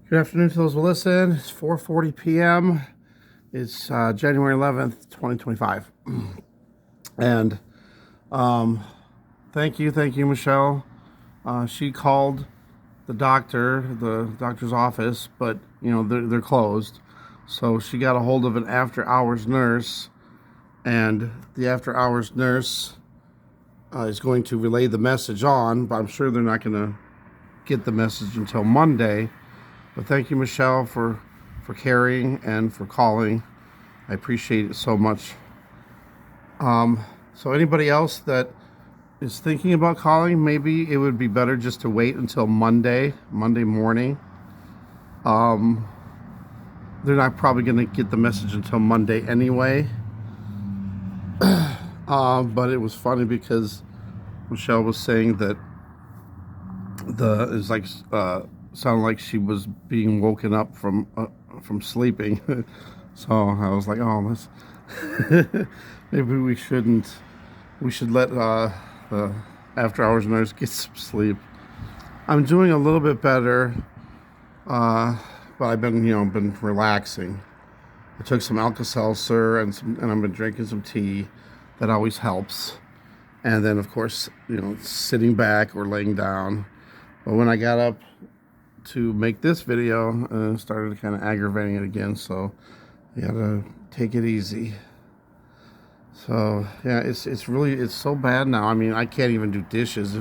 Good afternoon to those who listen. It's 4:40 p.m. It's January 11th, 2025. And thank you, Michelle. She called the doctor's office, but they're closed. So she got a hold of an after-hours nurse, and the after-hours nurse is going to relay the message on. But I'm sure they're not going to get the message until Monday. But thank you, Michelle, for caring and for calling. I appreciate it so much. So anybody else that is thinking about calling, maybe it would be better just to wait until Monday morning. They're not probably going to get the message until Monday anyway. But it was funny because Michelle was saying that it's like sounded like she was being woken up from sleeping. So I was like, oh, maybe we should let the after hours nurse get some sleep. I'm doing a little bit better, but I've been relaxing. I took some Alka-Seltzer and I've been drinking some tea. That always helps. And then of course, sitting back or laying down. But when I got up to make this video, started kind of aggravating it again, so you gotta take it easy. So yeah, it's so bad now. I mean, I can't even do dishes.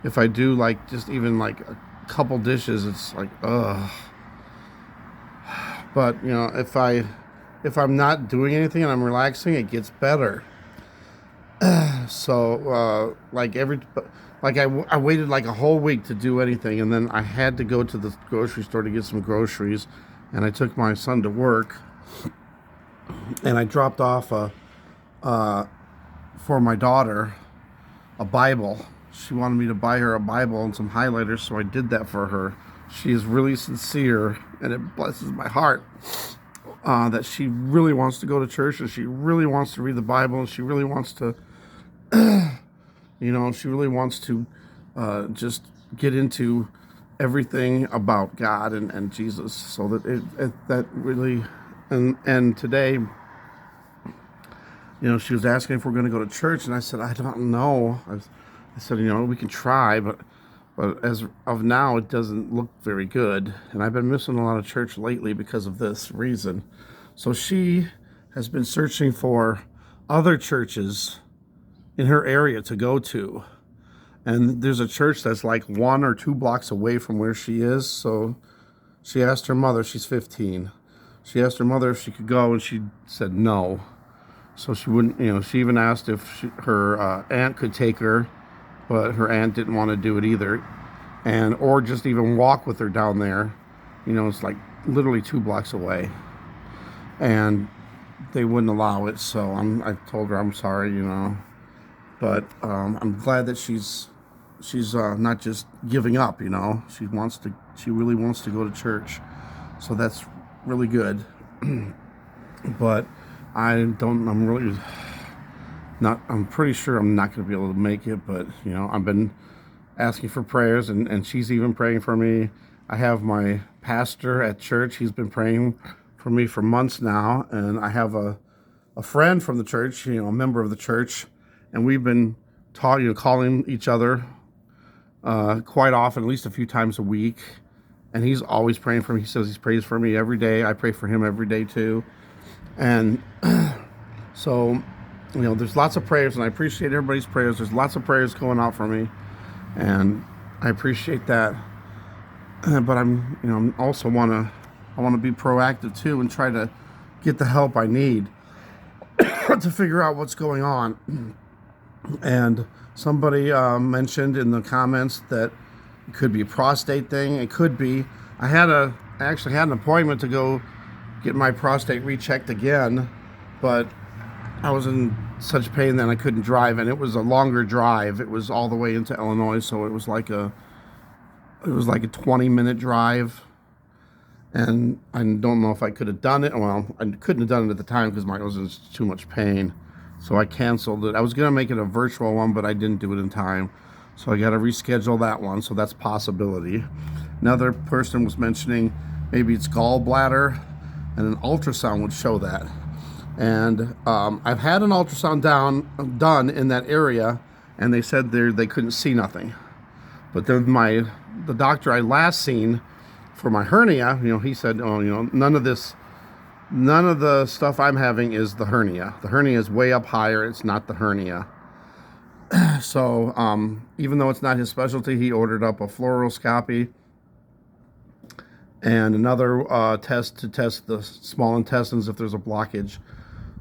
If I do like just even like a couple dishes, it's like ugh. But if I'm not doing anything and I'm relaxing, it gets better. So I waited like a whole week to do anything, and then I had to go to the grocery store to get some groceries, and I took my son to work, and I dropped off for my daughter a Bible. She wanted me to buy her a Bible and some highlighters, so I did that for her. She is really sincere, and it blesses my heart that she really wants to go to church, and she really wants to read the Bible, and she really wants to she really wants to just get into everything about God and Jesus, so that that really, and today, she was asking if we're going to go to church, and I said, I don't know. I said, we can try, but as of now, it doesn't look very good, and I've been missing a lot of church lately because of this reason. So she has been searching for other churches in her area to go to. And there's a church that's like 1 or 2 blocks away from where she is. So she asked her mother, she's 15. She asked her mother if she could go, and she said no. So she wouldn't, she even asked if her aunt could take her, but her aunt didn't want to do it either. Or just even walk with her down there. It's like literally 2 blocks away. And they wouldn't allow it. So I told her I'm sorry, But I'm glad that she's not just giving up. She really wants to go to church, so that's really good. But I'm pretty sure I'm not going to be able to make it. But I've been asking for prayers, and she's even praying for me. I have my pastor at church. He's been praying for me for months now, and I have a friend from the church, a member of the church. And we've been calling each other quite often, at least a few times a week. And he's always praying for me. He says he prays for me every day. I pray for him every day too. And so, there's lots of prayers, and I appreciate everybody's prayers. There's lots of prayers going out for me, and I appreciate that. But I'm also want to be proactive too and try to get the help I need to figure out what's going on. And somebody mentioned in the comments that it could be a prostate thing. It could be. I actually had an appointment to go get my prostate rechecked again, but I was in such pain that I couldn't drive, and it was a longer drive. It was all the way into Illinois, so it was like a 20-minute drive. And I don't know if I could have done it. Well, I couldn't have done it at the time because I was in too much pain. So I canceled it. I was going to make it a virtual one, but I didn't do it in time. So I got to reschedule that one. So that's a possibility. Another person was mentioning maybe it's gallbladder, and an ultrasound would show that. And I've had an ultrasound done in that area, and they said they couldn't see nothing. But then the doctor I last seen for my hernia, he said, oh, none of the stuff I'm having is the hernia. The hernia is way up higher. It's not the hernia. So even though it's not his specialty, he ordered up a fluoroscopy and another test to test the small intestines if there's a blockage.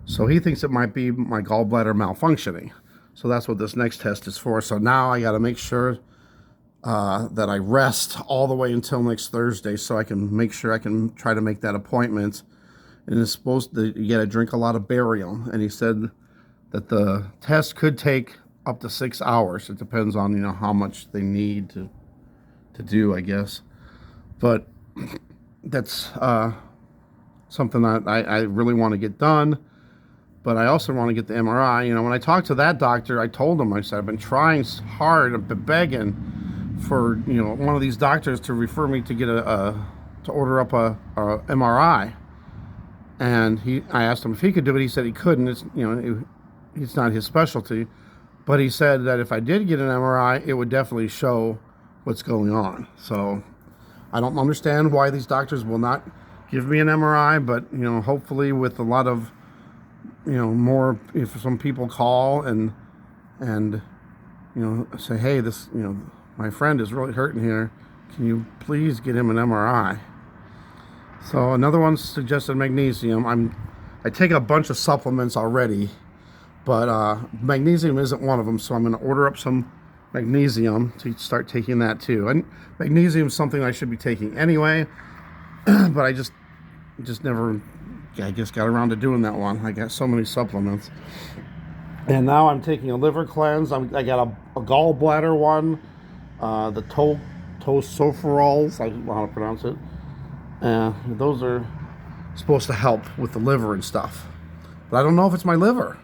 So he thinks it might be my gallbladder malfunctioning. So that's what this next test is for. So now I got to make sure that I rest all the way until next Thursday, so I can make sure I can try to make that appointment. And it's supposed to, you got to drink a lot of barium. And he said that the test could take up to 6 hours. It depends on, how much they need to do, I guess. But that's something that I really want to get done. But I also want to get the MRI. When I talked to that doctor, I told him, I said, I've been trying hard, I've been begging for, one of these doctors to refer me to get to order up a MRI. And I asked him if he could do it. He said he couldn't. It's, it's not his specialty. But he said that if I did get an MRI, it would definitely show what's going on. So I don't understand why these doctors will not give me an MRI, but, hopefully with a lot of, more, if some people call and say, hey, this, my friend is really hurting here. Can you please get him an MRI? So another one suggested magnesium. I take a bunch of supplements already, but magnesium isn't one of them. So I'm going to order up some magnesium to start taking that too. And magnesium is something I should be taking anyway, but I just never, I guess, got around to doing that one. I got so many supplements. And now I'm taking a liver cleanse. I got a gallbladder one, the tocopherols, I don't know how to pronounce it. Those are supposed to help with the liver and stuff. But I don't know if it's my liver.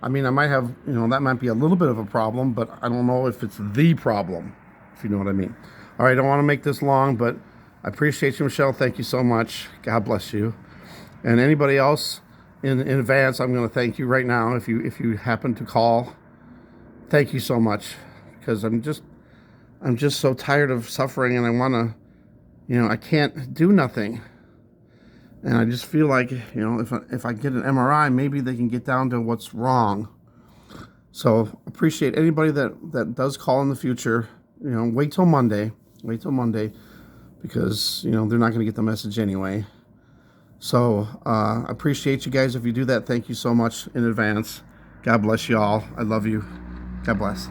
I mean, I might have, that might be a little bit of a problem, but I don't know if it's the problem, if you know what I mean. All right, I don't want to make this long, but I appreciate you, Michelle. Thank you so much. God bless you. And anybody else in advance, I'm going to thank you right now. If you happen to call, thank you so much, because I'm just so tired of suffering, and I want to, I can't do nothing. And I just feel like, if I get an MRI, maybe they can get down to what's wrong. So appreciate anybody that does call in the future. Wait till Monday, because, they're not going to get the message anyway. So appreciate you guys if you do that. Thank you so much in advance. God bless you all. I love you. God bless.